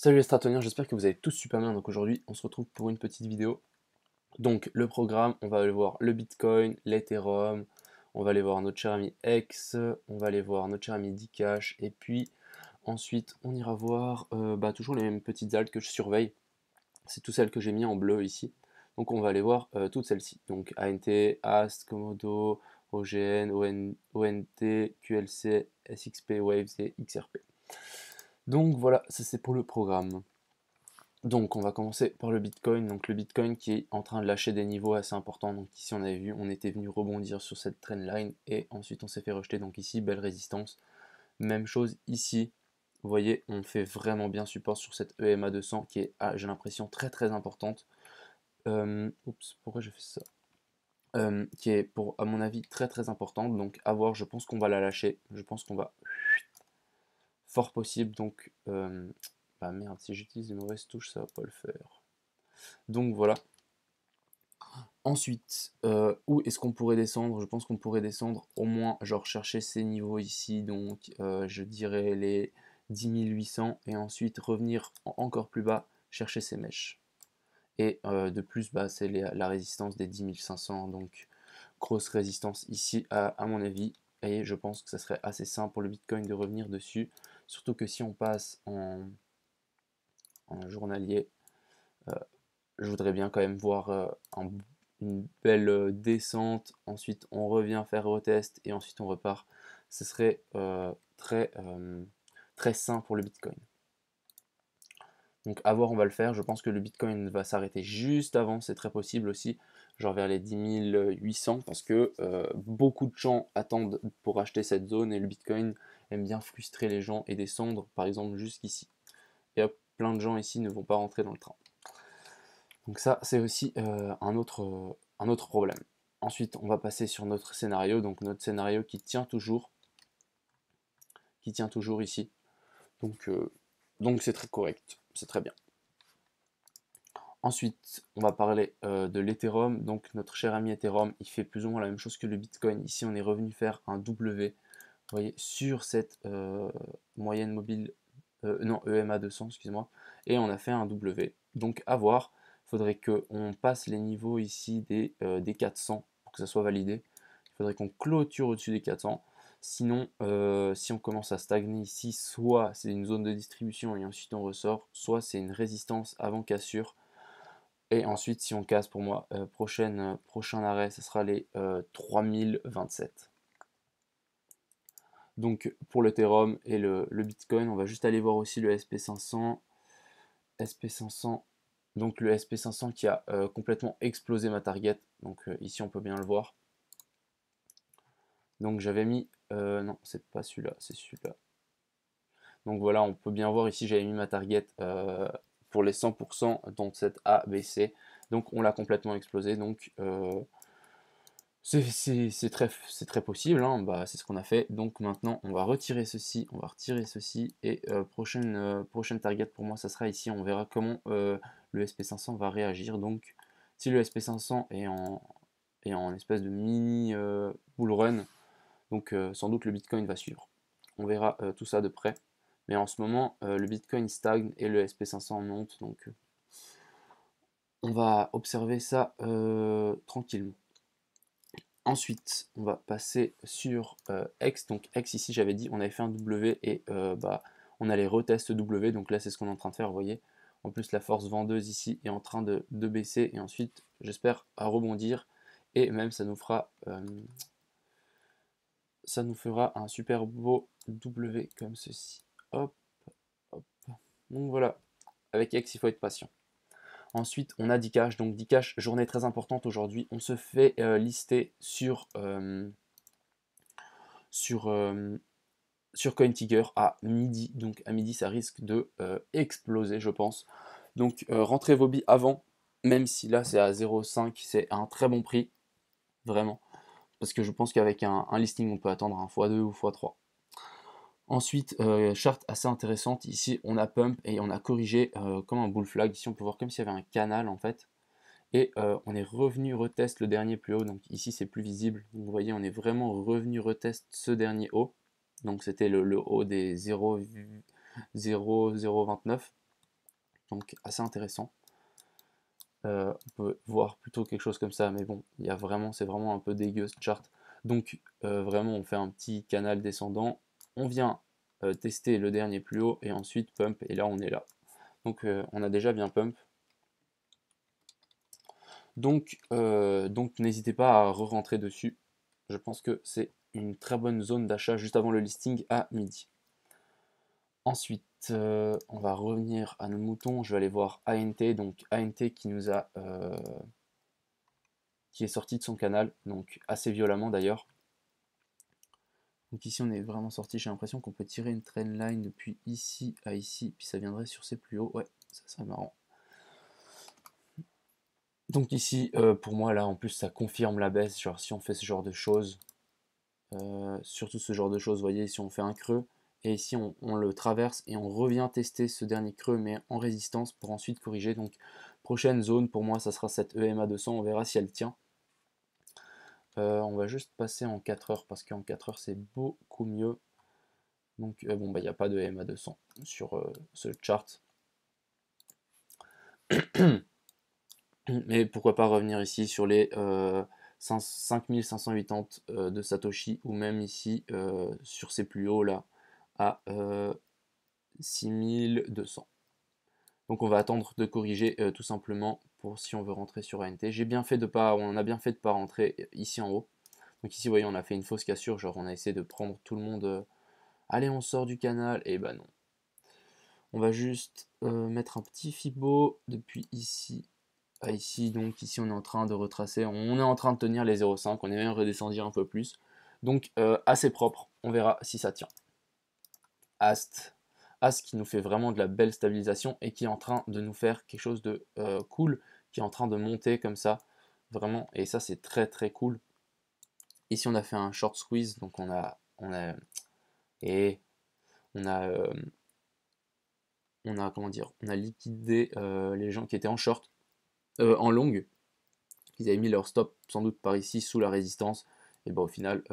Salut les stratoniens, j'espère que vous allez tous super bien. Donc aujourd'hui, on se retrouve pour une petite vidéo. Donc le programme, on va aller voir le Bitcoin, l'Ethereum, on va aller voir notre cher ami X, on va aller voir notre cher ami Dcash, et puis ensuite on ira voir toujours les mêmes petites alts que je surveille. C'est toutes celles que j'ai mis en bleu ici. Donc on va aller voir toutes celles-ci. Donc ANT, AST, Komodo, OGN, ONT, QLC, SXP, Waves et XRP. Donc voilà, ça c'est pour le programme. Donc on va commencer par le Bitcoin. Donc le Bitcoin qui est en train de lâcher des niveaux assez importants. Donc ici on avait vu, on était venu rebondir sur cette trendline et ensuite on s'est fait rejeter. Donc ici, belle résistance. Même chose ici. Vous voyez, on fait vraiment bien support sur cette EMA 200 qui est, j'ai l'impression, très très importante. Oups, pourquoi j'ai fait ça? Qui est, pour, à mon avis, très très importante. Donc à voir, je pense qu'on va la lâcher. Je pense qu'on va fort possible. Donc, bah merde, si j'utilise les mauvaises touches, ça va pas le faire. Donc voilà. Ensuite, où est-ce qu'on pourrait descendre? Je pense qu'on pourrait descendre au moins, genre chercher ces niveaux ici, donc je dirais les 10 800, et ensuite revenir encore plus bas, chercher ces mèches. Et de plus, bah, c'est la résistance des 10 500, donc grosse résistance ici à mon avis, et je pense que ça serait assez simple pour le Bitcoin de revenir dessus, surtout que si on passe en journalier, je voudrais bien quand même voir une belle descente, ensuite on revient faire retest et ensuite on repart. Ce serait très sain pour le Bitcoin. Donc à voir, on va le faire. Je pense que le Bitcoin va s'arrêter juste avant, c'est très possible aussi, genre vers les 10 800, parce que beaucoup de gens attendent pour acheter cette zone et le Bitcoin aime bien frustrer les gens et descendre par exemple jusqu'ici. Et hop, plein de gens ici ne vont pas rentrer dans le train. Donc ça, c'est aussi un autre problème. Ensuite, on va passer sur notre scénario, donc notre scénario qui tient toujours ici. Donc c'est très correct, c'est très bien. Ensuite, on va parler de l'Ethereum. Donc notre cher ami Ethereum, il fait plus ou moins la même chose que le Bitcoin. Ici, on est revenu faire un W, vous voyez, sur cette moyenne mobile, non, EMA 200, excuse-moi, et on a fait un W. Donc à voir, il faudrait qu'on passe les niveaux ici des 400 pour que ça soit validé. Il faudrait qu'on clôture au-dessus des 400. Sinon, si on commence à stagner ici, soit c'est une zone de distribution et ensuite on ressort, soit c'est une résistance avant cassure. Et ensuite, si on casse, pour moi, prochain arrêt, ce sera les 3027. Donc pour l'Ethereum et le Bitcoin, on va juste aller voir aussi le SP500. SP500, donc le SP500 qui a complètement explosé ma target. Donc ici on peut bien le voir. Donc j'avais mis, non c'est pas celui-là, c'est celui-là. Donc voilà, on peut bien voir ici j'avais mis ma target pour les 100% dans cette ABC. Donc on l'a complètement explosé. Donc c'est très possible, hein. Bah, c'est ce qu'on a fait. Donc maintenant, on va retirer ceci, on va retirer ceci, et prochaine target pour moi, ça sera ici. On verra comment le SP500 va réagir. Donc, si le SP500 est en espèce de mini bull run, donc sans doute le Bitcoin va suivre. On verra tout ça de près. Mais en ce moment, le Bitcoin stagne et le SP500 monte. Donc, on va observer ça tranquillement. Ensuite, on va passer sur X. Donc X, ici, j'avais dit, on avait fait un W et on allait retest W. Donc là, c'est ce qu'on est en train de faire, vous voyez. En plus, la force vendeuse ici est en train de baisser. Et ensuite, j'espère, à rebondir. Et même, ça nous fera un super beau W comme ceci. Hop, hop. Donc voilà, avec X, il faut être patient. Ensuite, on a Dcash. Donc Dcash, journée très importante aujourd'hui. On se fait lister sur, sur CoinTiger à midi. Donc à midi, ça risque de exploser, je pense. Donc rentrez vos billes avant, même si là c'est à 0,5, c'est un très bon prix, vraiment. Parce que je pense qu'avec un listing, on peut attendre un x2 ou x3. Ensuite, charte assez intéressante. Ici, on a pump et on a corrigé comme un bull flag. Ici, on peut voir comme s'il y avait un canal en fait. Et on est revenu retest le dernier plus haut. Donc ici, c'est plus visible. Donc, vous voyez, on est vraiment revenu retest ce dernier haut. Donc c'était le haut des 0,029. donc assez intéressant. On peut voir plutôt quelque chose comme ça, mais bon, c'est vraiment un peu dégueu ce chart. Donc vraiment, on fait un petit canal descendant, on vient tester le dernier plus haut, et ensuite pump, et là on est là. Donc on a déjà bien pump. Donc n'hésitez pas à re-rentrer dessus. Je pense que c'est une très bonne zone d'achat juste avant le listing à midi. Ensuite, on va revenir à nos moutons. Je vais aller voir ANT, donc ANT qui est sorti de son canal, donc assez violemment d'ailleurs. Donc ici on est vraiment sorti, j'ai l'impression qu'on peut tirer une trendline depuis ici à ici, puis ça viendrait sur ces plus hauts. Ouais, ça serait marrant. Donc ici, pour moi là en plus ça confirme la baisse, genre si on fait ce genre de choses, surtout ce genre de choses, vous voyez, si on fait un creux, et ici on le traverse et on revient tester ce dernier creux mais en résistance pour ensuite corriger. Donc prochaine zone pour moi ça sera cette EMA 200, on verra si elle tient. On va juste passer en 4 heures parce qu'en 4 heures c'est beaucoup mieux. Donc bon bah il n'y a pas de EMA 200 sur ce chart. Mais pourquoi pas revenir ici sur les 5580 de Satoshi, ou même ici sur ces plus hauts là à 6200. Donc on va attendre de corriger tout simplement pour si on veut rentrer sur ANT. On a bien fait de pas rentrer ici en haut. Donc ici vous voyez on a fait une fausse cassure, genre on a essayé de prendre tout le monde. Allez on sort du canal, et bah non. On va juste mettre un petit Fibo depuis ici à ici. Donc ici on est en train de retracer, on est en train de tenir les 0,5, on est même redescendu un peu plus. Donc assez propre, on verra si ça tient. Ast qui nous fait vraiment de la belle stabilisation et qui est en train de nous faire quelque chose de cool, qui est en train de monter comme ça, vraiment, et ça c'est très très cool. Ici on a fait un short squeeze, donc comment dire, on a liquidé les gens qui étaient en short, en longue. Ils avaient mis leur stop sans doute par ici sous la résistance, et bon au final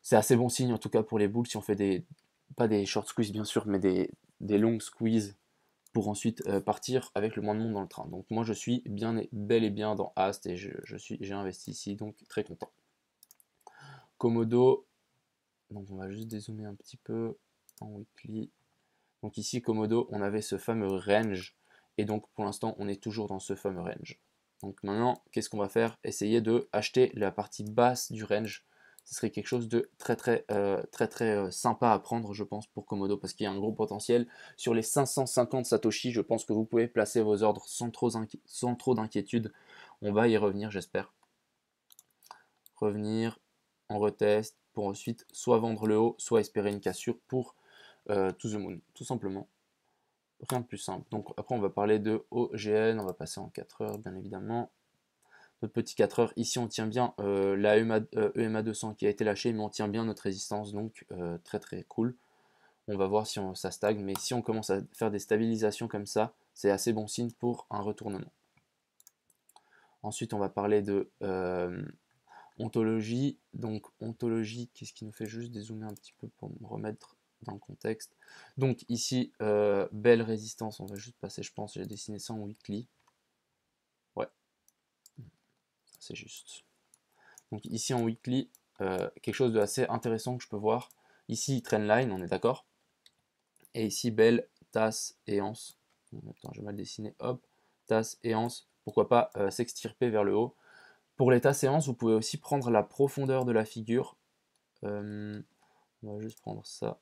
c'est assez bon signe en tout cas pour les bulls si on fait pas des short squeeze bien sûr, mais des longs squeeze pour ensuite partir avec le moins de monde dans le train. Donc moi je suis bel et bien dans Ast, et j'ai investi ici, donc très content. Komodo, donc on va juste dézoomer un petit peu en weekly. Donc ici Komodo, on avait ce fameux range, et donc pour l'instant on est toujours dans ce fameux range. Donc maintenant, qu'est-ce qu'on va faire? Essayer de acheter la partie basse du range. Ce serait quelque chose de très sympa à prendre, je pense, pour Komodo, parce qu'il y a un gros potentiel. Sur les 550 Satoshi, je pense que vous pouvez placer vos ordres sans trop d'inquiétude. On va y revenir, j'espère. Revenir, on reteste, pour ensuite soit vendre le haut, soit espérer une cassure pour to the moon, tout simplement. Rien de plus simple. Donc après on va parler de OGN, on va passer en 4 heures bien évidemment. Notre petit 4 heures, ici on tient bien la EMA 200 qui a été lâchée, mais on tient bien notre résistance, donc très très cool. On va voir si ça stagne, mais si on commence à faire des stabilisations comme ça, c'est assez bon signe pour un retournement. Ensuite on va parler de ontologie. Donc ontologie, qu'est-ce qui nous fait juste dézoomer un petit peu pour me remettre dans le contexte. Donc ici, belle résistance, on va juste passer, je pense, j'ai dessiné ça en weekly. Ouais, c'est juste. Donc ici en weekly, quelque chose de assez intéressant que je peux voir. Ici, trendline, on est d'accord. Et ici, belle tasse et anse. Attends, j'ai mal dessiné, hop, tasse et anse. Pourquoi pas s'extirper vers le haut. Pour les tasses et anse, vous pouvez aussi prendre la profondeur de la figure. On va juste prendre ça.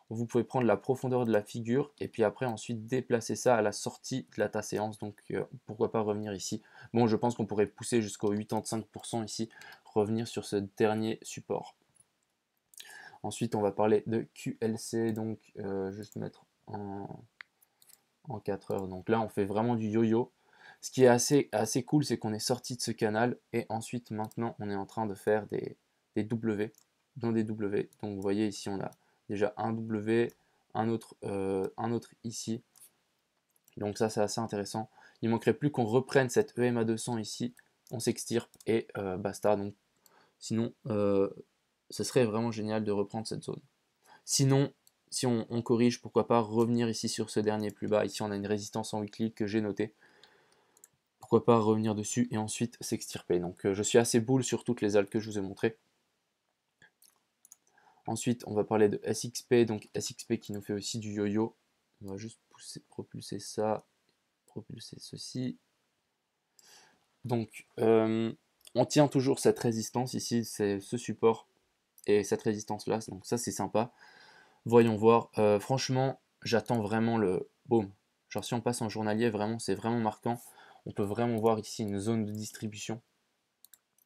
Vous pouvez prendre la profondeur de la figure et puis après ensuite déplacer ça à la sortie de la ta séance. Donc pourquoi pas revenir ici. Bon, je pense qu'on pourrait pousser jusqu'au 85% ici, revenir sur ce dernier support. Ensuite, on va parler de QLC, donc juste mettre en 4 heures. Donc là, on fait vraiment du yo-yo. Ce qui est assez cool, c'est qu'on est sorti de ce canal et ensuite maintenant on est en train de faire des W, dans des W. Donc vous voyez ici on a déjà un W, un autre ici. Donc ça c'est assez intéressant. Il manquerait plus qu'on reprenne cette EMA 200 ici, on s'extirpe et basta. Donc sinon ce serait vraiment génial de reprendre cette zone. Sinon si on corrige, pourquoi pas revenir ici sur ce dernier plus bas. Ici, on a une résistance en weekly que j'ai notée. Pourquoi pas revenir dessus et ensuite s'extirper. Donc, je suis assez bull sur toutes les alts que je vous ai montrées. Ensuite, on va parler de SXP. Donc, SXP qui nous fait aussi du yo-yo. On va juste propulser ça, propulser ceci. Donc, on tient toujours cette résistance ici, c'est ce support et cette résistance-là. Donc, ça, c'est sympa. Voyons voir. Franchement, j'attends vraiment le boom. Genre, si on passe en journalier, vraiment, c'est vraiment marquant. On peut vraiment voir ici une zone de distribution.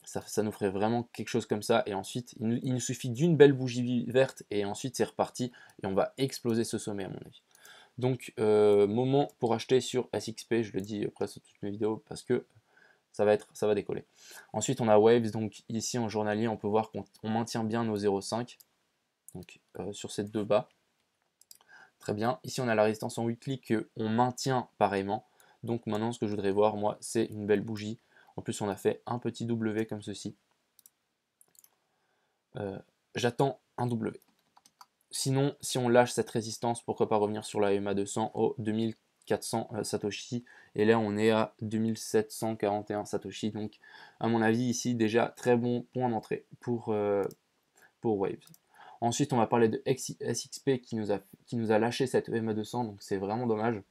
Ça nous ferait vraiment quelque chose comme ça. Et ensuite, il nous suffit d'une belle bougie verte et ensuite, c'est reparti. Et on va exploser ce sommet, à mon avis. Donc, moment pour acheter sur SXP. Je le dis presque toutes mes vidéos parce que ça va décoller. Ensuite, on a Waves. Donc, ici, en journalier, on peut voir qu'on maintient bien nos 0,5. Donc, sur ces deux bas. Très bien. Ici, on a la résistance en weekly qu'on maintient pareillement. Donc maintenant, ce que je voudrais voir, moi, c'est une belle bougie. En plus, on a fait un petit W comme ceci. J'attends un W. Sinon, si on lâche cette résistance, pourquoi pas revenir sur la EMA 200 au 2400 Satoshi. Et là, on est à 2741 Satoshi. Donc, à mon avis, ici, déjà, très bon point d'entrée pour Waves. Ensuite, on va parler de SXP qui nous a lâché cette EMA 200, donc c'est vraiment dommage.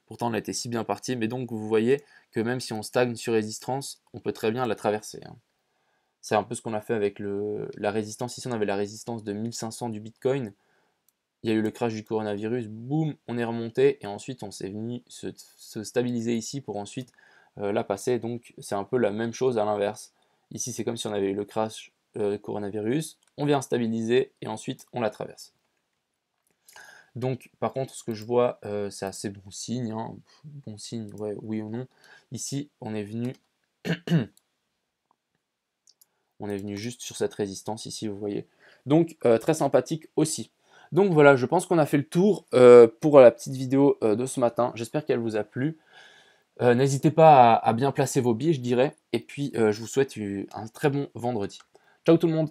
Pourtant, on a été si bien parti, mais donc vous voyez que même si on stagne sur résistance, on peut très bien la traverser. C'est un peu ce qu'on a fait avec la résistance. Ici, on avait la résistance de 1500 du Bitcoin. Il y a eu le crash du coronavirus, boum, on est remonté, et ensuite on s'est venu se stabiliser ici pour ensuite la passer. Donc c'est un peu la même chose à l'inverse. Ici, c'est comme si on avait eu le crash coronavirus, on vient stabiliser et ensuite on la traverse. Donc par contre ce que je vois c'est assez bon signe, hein. Bon signe, ouais, oui ou non. Ici on est venu juste sur cette résistance ici, vous voyez. Donc très sympathique aussi. Donc voilà, je pense qu'on a fait le tour pour la petite vidéo de ce matin. J'espère qu'elle vous a plu. N'hésitez pas à bien placer vos billes, je dirais. Et puis je vous souhaite un très bon vendredi. Ciao tout le monde!